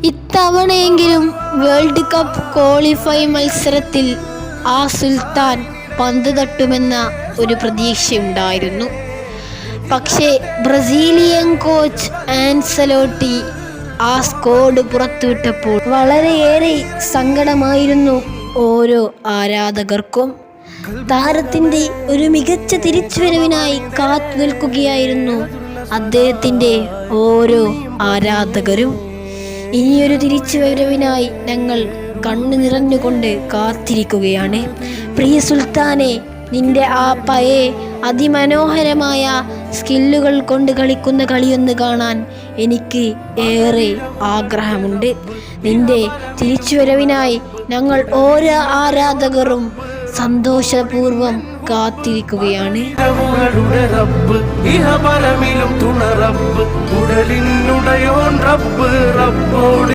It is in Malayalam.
ഇത്തവണയെങ്കിലും വേൾഡ് കപ്പ് ക്വാളിഫൈ മത്സരത്തിൽ ആ സുൽത്താൻ പന്ത് തട്ടുമെന്ന ഒരു പ്രതീക്ഷയുണ്ടായിരുന്നു. പക്ഷേ ബ്രസീലിയൻ കോച്ച് ആൻസലോട്ടി ആ സ്ക്വാഡ് പുറത്തുവിട്ടപ്പോൾ വളരെയേറെ സങ്കടമായിരുന്നു ഓരോ ആരാധകർക്കും. താരത്തിൻ്റെ ഒരു മികച്ച തിരിച്ചുവരവിനായി കാത്തു നിൽക്കുകയായിരുന്നു അദ്ദേഹത്തിൻ്റെ ഓരോ ആരാധകരും. ഇനിയൊരു തിരിച്ചുവരവിനായി ഞങ്ങൾ കണ്ണു നിറഞ്ഞുകൊണ്ട് കാത്തിരിക്കുകയാണ്. പ്രിയ സുൽത്താനെ, നിന്റെ ആ പഴയ അതിമനോഹരമായ സ്കില്ലുകൾ കൊണ്ട് കളിക്കുന്ന കളിയൊന്ന് കാണാൻ എനിക്ക് ഏറെ ആഗ്രഹമുണ്ട്. നിന്റെ തിരിച്ചുവരവിനായി ഞങ്ങൾ ഓരോ ആരാധകരും സന്തോഷപൂർവ്വം കാത്തിരിക്കുകയാണ്.